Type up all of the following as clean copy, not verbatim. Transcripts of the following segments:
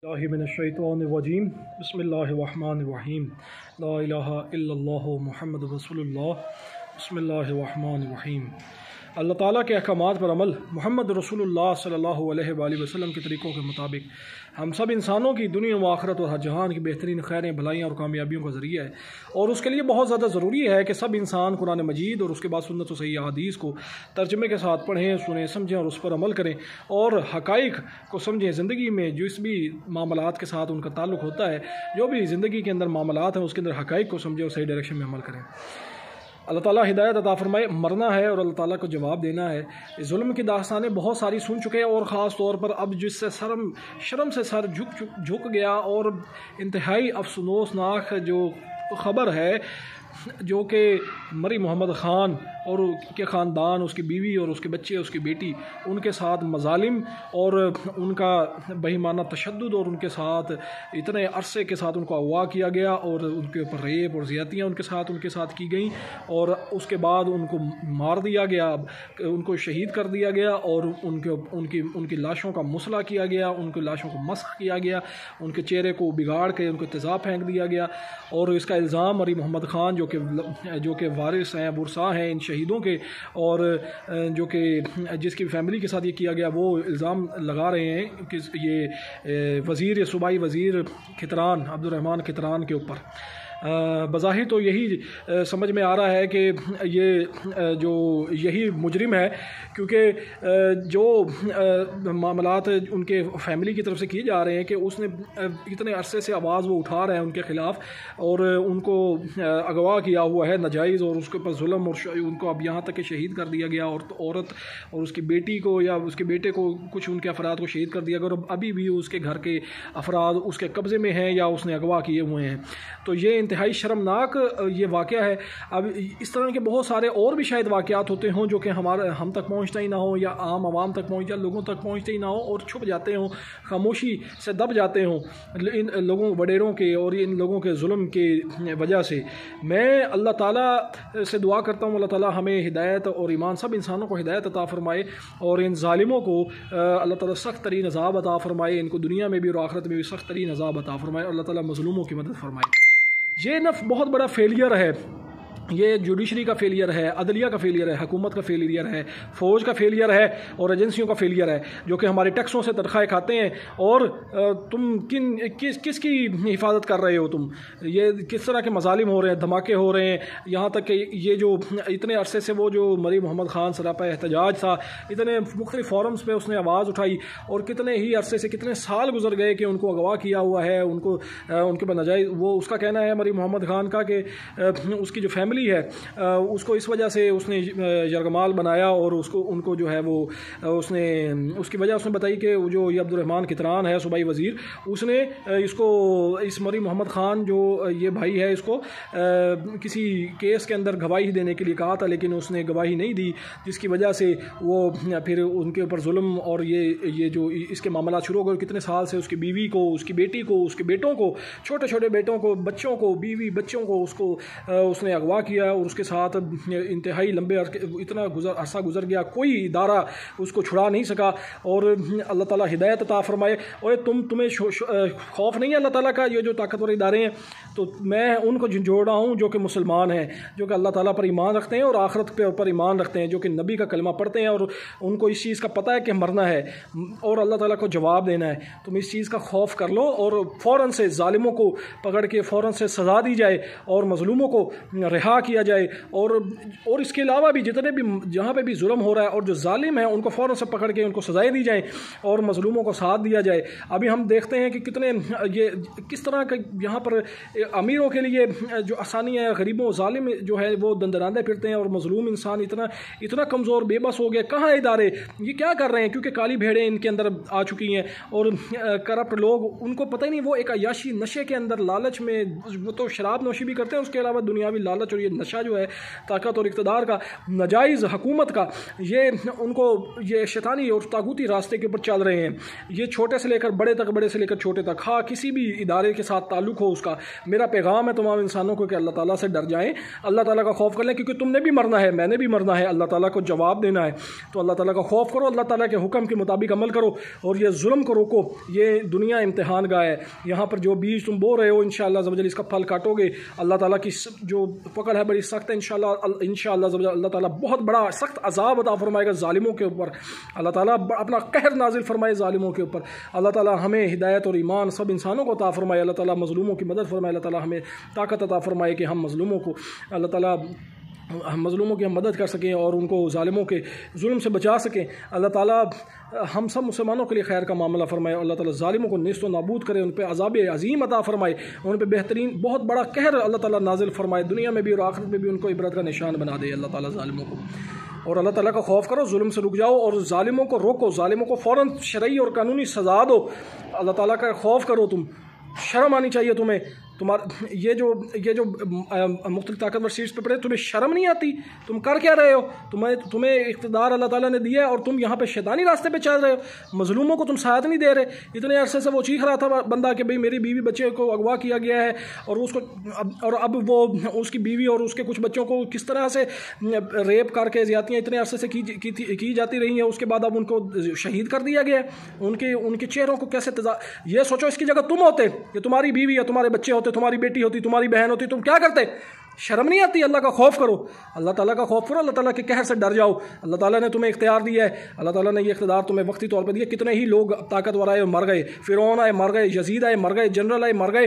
मिनश्शैतानिर्रजीम बिस्मिल्लाहिर्रहमानिर्रहीम ला इलाहा इल्लल्लाह मुहम्मद रसूलुल्लाह बिस्मिल्लाहिर्रहमानिर्रहीम। अल्लाह ताला के अहकामात पर अमल, मोहम्मद रसूलुल्लाह सल्लल्लाहु अलैहि वसल्लम के तरीक़ों के मुताबिक हम सब इंसानों की दुनिया व आखिरत और हर जहान की बेहतरीन खैरें, भलाइयाँ और कामयाबियों का ज़रिया है। और उसके लिए बहुत ज़्यादा ज़रूरी है कि सब इंसान कुरान मजीद और उसके बाद सुन्नत व सही हदीस को तर्जमे के साथ पढ़ें, सुनें, समझें और उस पर अमल करें और हक़ाइक़ को समझें। ज़िंदगी में जिस भी मामलात के साथ उनका ताल्लुक़ होता है, जो भी ज़िंदगी के अंदर मामलात हैं, उसके अंदर हक़ाइक़ को समझें और सही डायरेक्शन में अमल करें। अल्लाह ताला हिदायत अता फरमाए। मरना है और अल्लाह ताला को जवाब देना है। इस जुल्म की दास्तानें बहुत सारी सुन चुके हैं और ख़ास तौर पर अब जिससे शर्म से सर झुक गया और इंतहाई अफसोसनाक जो ख़बर है जो कि मरी मोहम्मद ख़ान और के ख़ानदान, उसकी बीवी और उसके बच्चे, उसकी बेटी, उनके साथ मज़ालिम और उनका बेईमाना तशद्दुद और उनके साथ इतने अरसे के साथ उनको अगवा किया गया और उनके ऊपर रेप और ज़्यादतियाँ उनके साथ की गई और उसके बाद उनको मार दिया गया, उनको शहीद कर दिया गया और उनकी लाशों का मुसला किया गया, उनकी लाशों को मस्ख किया गया, उनके चेहरे को बिगाड़ के उनको तेज़ाब फेंक दिया गया। और इसका इल्ज़ाम मरी मोहम्मद ख़ान जो कि वारिस हैं, बुरसा हैं इन शहीदों के, और जो कि जिसकी फैमिली के साथ ये किया गया, वो इल्ज़ाम लगा रहे हैं कि ये सूबाई वज़ीर खितरान अब्दुर्रहमान खितरान के ऊपर। बज़ाहिर तो यही समझ में आ रहा है कि यही मुजरिम है, क्योंकि जो मामलात उनके फैमिली की तरफ से किए जा रहे हैं कि उसने इतने अरसे से आवाज़ वो उठा रहे हैं उनके ख़िलाफ़ और उनको अगवा किया हुआ है नाजायज़ और उसके ऊपर जुल्म और उनको अब यहाँ तक कि शहीद कर दिया गया और औरत और उसकी बेटी को या उसके बेटे को, कुछ उनके अफराद को शहीद कर दिया गया और अभी भी उसके घर के अफराद उसके कब्ज़े में हैं या उसने अगवा किए हुए हैं। तो ये इंतहाई शर्मनाक ये वाक़या है। अब इस तरह के बहुत सारे और भी शायद वाक़यात होते हों जो कि हम तक पहुँचते ही ना हो या आम आवाम तक पहुँच या लोगों तक पहुँचते ही ना हो और छुप जाते हों, खामोशी से दब जाते हों इन लोगों वडेरों के और इन लोगों के जुल्म के वजह से। मैं अल्लाह ताला से दुआ करता हूँ अल्लाह ताला हमें हिदायत और ईमान, सब इंसानों को हिदायत अता फ़रमाए और इन ज़ालिमों को अल्लाह ताला सख्त तरीन अज़ाब अता फ़रमाए, इनको दुनिया में भी और आखिरत में भी सख्त तरीन अज़ाब अता फ़रमाए। अल्लाह ताला मज़लूमों की मदद फ़रमाए। ये बहुत बड़ा फेलियर है, ये जुडिशरी का फेलियर है, अदलिया का फेलियर है, हुकूमत का फेलियर है, फ़ौज का फेलियर है और एजेंसियों का फेलियर है जो कि हमारे टैक्सों से तनख्वाहें खाते हैं। और तुम किसकी हिफाजत कर रहे हो? तुम ये किस तरह के मज़ालिम हो रहे हैं, धमाके हो रहे हैं, यहाँ तक कि ये जो इतने अरसे से वो जो मरी मोहम्मद ख़ान सरापा एहतजाज था, इतने मुख्तलिफ़ फोरम्स पे उसने आवाज़ उठाई और कितने ही अरसे से कितने साल गुजर गए कि उनको अगवा किया हुआ है, उनके पर नाजायज़, वो उसका कहना है मरी मोहम्मद ख़ान का कि उसकी जो फैमिली है उसको इस वजह से उसने यरगमाल बनाया और उनको जो है वो उसकी वजह उसने बताई कि जो ये अब्दुर्रहमान खितरान है सूबाई वज़ीर, उसने इस मरी मोहम्मद ख़ान जो ये भाई है इसको किसी केस के अंदर गवाही देने के लिए कहा था, लेकिन उसने गवाही नहीं दी, जिसकी वजह से वो फिर उनके ऊपर जुल्म और ये जो इसके मामला शुरू हो गए। कितने साल से उसकी बीवी को, उसकी बेटी को, उसके बेटों को, छोटे छोटे बेटों को, बच्चों को, बीवी बच्चों को उसने अगवा किया और उसके साथ इंतहाई लंबे इतना अरसा गुजर गया, कोई इदारा उसको छुड़ा नहीं सका। और अल्लाह ताला हिदायत अता फ़रमाए। और तुम्हें खौफ नहीं है अल्लाह ताला का? ये जो ताकतवर इदारे हैं, तो मैं उनको जोड़ रहा हूँ जो कि मुसलमान हैं, जो कि अल्लाह ताला पर ईमान रखते हैं और आखिरत के ऊपर ईमान रखते हैं, जो कि नबी का कलमा पढ़ते हैं और उनको इस चीज़ का पता है कि मरना है और अल्लाह ताला को जवाब देना है। तुम इस चीज़ का खौफ कर लो और फ़ौरन से ज़ालिमों को पकड़ के फ़ौरन से सज़ा दी जाए और मज़लूमों को रिहा किया जाए। और इसके अलावा भी जितने भी जहाँ पे भी जुल्म हो रहा है और जो जालिम है उनको फ़ौरन से पकड़ के उनको सज़ाएं दी जाएं और मज़लूमों को साथ दिया जाए। अभी हम देखते हैं कि कितने ये किस तरह का यहाँ पर अमीरों के लिए जो आसानी है, गरीबों जालिम जो है वो दंदनादे फिरते हैं और मज़लूम इंसान इतना कमज़ोर बेबस हो गया। कहाँ है इदारे? ये क्या कर रहे हैं? क्योंकि काली भेड़ें इनके अंदर आ चुकी हैं और करप्ट लोग, उनको पता ही नहीं, वो एक अयाशी नशे के अंदर लालच में, वो तो शराब नोशी भी करते हैं, उसके अलावा दुनियावी लालच और یہ نشہ جو ہے طاقت اور اقتدار کا، ناجائز حکومت کا، یہ ان کو یہ شیطانی اور طاغوتی راستے کے اوپر چل رہے ہیں. یہ چھوٹے سے لے کر بڑے تک، بڑے سے لے کر چھوٹے تک، ہاں کسی بھی ادارے کے ساتھ تعلق ہو اس کا، میرا پیغام ہے تمام انسانوں کو کہ اللہ تعالیٰ سے ڈر جائیں، اللہ تعالیٰ کا خوف کر لیں، کیونکہ تم نے بھی مرنا ہے، میں نے بھی مرنا ہے، اللہ تعالیٰ کو جواب دینا ہے. تو اللہ تعالیٰ کا خوف کرو، اللہ تعالیٰ کے حکم کے مطابق عمل کرو، اور یہ ظلم کو روکو. یہ دنیا امتحان گاہ ہے، یہاں پر جو بیج تم بو رہے ہو انشاءاللہ عز و جل اس کا پھل کاٹو گے. اللہ تعالیٰ کی جو پکڑ ہے بڑی سخت ہے، انشاءاللہ عز و جل اللہ تعالیٰ بہت بڑا سخت عذاب عطا فرمائے گا ظالموں کے اوپر. اللہ تعالیٰ اپنا قہر نازل فرمائے ظالموں کے اوپر. اللہ تعالیٰ ہمیں ہدایت اور ایمان سب انسانوں کو عطا فرمائے. اللہ تعالیٰ مظلوموں کی مدد فرمائے. اللہ تعالیٰ ہمیں طاقت عطا فرمائے کہ ہم مظلوموں کو، اللہ تعالیٰ مظلوموں کی ہم مدد کر سکیں اور ان کو ظالموں کے ظلم سے بچا سکیں. اللہ تعالیٰ ہم سب مسلمانوں کے لیے خیر کا معاملہ فرمائے. اللہ تعالیٰ ظالموں کو نیست و نابود کرے، ان پہ عذاب عظیم عطا فرمائے، ان پہ بہترین بہت بڑا قہر اللہ تعالیٰ نازل فرمائے، دنیا میں بھی اور آخرت میں بھی ان کو عبرت کا نشان بنا دے اللہ تعالیٰ ظالموں کو. اور اللہ تعالیٰ کا خوف کرو، ظلم سے رک جاؤ اور ظالموں کو روکو، ظالموں کو فوراً شرعی اور قانونی سزا دو. اللہ تعالیٰ کا خوف کرو، تم شرم آنی چاہیے تمہیں. یہ جو مختلف طاقتور سیٹس پہ پڑے، تمہیں شرم نہیں آتی؟ تم کر کیا رہے ہو؟ تمہیں اقتدار اللہ تعالیٰ نے دیا ہے اور تم یہاں پہ شیطانی راستے پہ چل رہے ہو. مظلوموں کو تم ساتھ نہیں دے رہے. اتنے عرصے سے وہ چیخ رہا تھا بندہ کہ بھئی میری بیوی بچے کو اغوا کیا گیا ہے، اور اس کو اور اب وہ اس کی بیوی اور اس کے کچھ بچوں کو کس طرح سے ریپ کر کے زیادتیاں اتنے عرصے سے کی جاتی رہی ہیں، اس کے بعد اب ان کو شہید کر دیا گیا ہے. ان کے چہروں کو کیسے یہ سوچو اس کی جگہ تم ہوتے کہ تمہاری بیوی یا تمہارے بچے ہوتے، تمہاری بیٹی ہوتی، تمہاری بہن ہوتی، تم کیا کرتے؟ شرم نہیں آتی؟ اللہ کا خوف کرو، اللہ تعالیٰ کا خوف کرو، اللہ تعالیٰ کے قہر سے ڈر جاؤ. اللہ تعالیٰ نے تمہیں اختیار دیا ہے، اللہ تعالیٰ نے یہ اقتدار تمہیں وقتی طور پہ دیا. کتنے ہی لوگ طاقتور آئے مر گئے، فرعون آئے مر گئے، یزید آئے مر گئے، جنرل آئے مر گئے،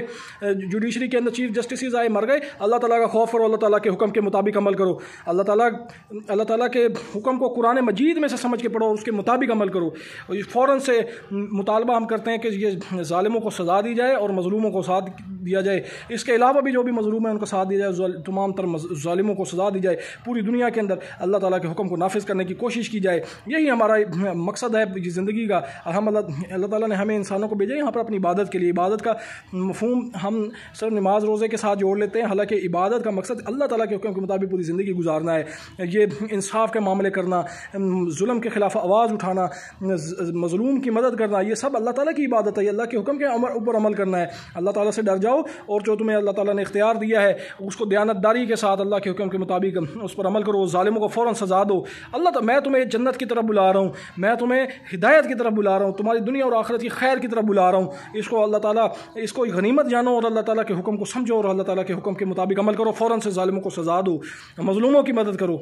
جوڈیشری کے اندر چیف جسٹسز آئے مر گئے. اللہ تعالیٰ کا خوف کرو، اللہ تعالیٰ کے حکم کے مطابق عمل کرو. اللہ تعالیٰ کے حکم کو قرآن مجید میں سے سمجھ کے پڑھو اور اس کے مطابق عمل کرو. فوراً سے مطالبہ ہم کرتے ہیں کہ یہ ظالموں کو سزا دی جائے اور مظلوموں کو ساتھ دیا جائے. اس کے علاوہ بھی جو بھی مظلوم ہیں ان کو ساتھ دیا جائے، تمام تر ظالموں کو سزا دی جائے. پوری دنیا کے اندر اللہ تعالیٰ کے حکم کو نافذ کرنے کی کوشش کی جائے. یہی ہمارا مقصد ہے زندگی کا. اللہ تعالیٰ نے ہمیں انسانوں کو بھیجا یہاں پر اپنی عبادت کے لیے. عبادت کا مفہوم ہم صرف نماز روزے کے ساتھ جوڑ لیتے ہیں، حالانکہ عبادت کا مقصد اللہ تعالیٰ کے حکم کے مطابق پوری زندگی گزارنا ہے. یہ انصاف کے معاملے کرنا، ظلم کے خلاف آواز اٹھانا، مظلوم کی مدد کرنا، یہ سب اللہ تعالیٰ کی عبادت ہے. اللہ کے حکم کے اوپر عمل کرنا ہے. اللہ تعالیٰ سے ڈر جاؤ اور جو تمہیں اللہ تعالیٰ نے اختیار دیا ہے اس کو دیانت داری کے ساتھ اللہ کے حکم کے مطابق اس پر عمل کرو. ظالموں کو فوراً سزا دو. میں تمہیں جنت کی طرف بلا رہا ہوں، میں تمہیں ہدایت کی طرف بلا رہا ہوں، تمہاری دنیا اور آخرت کی خیر کی طرف بلا رہا ہوں. اس کو اللہ تعالیٰ اس کو غنیمت جانو اور اللہ تعالیٰ کے حکم کو سمجھو اور اللہ تعالیٰ کے حکم کے مطابق عمل کرو. فوراً سے ظالموں کو سزا دو، مظلوموں کی مدد کرو.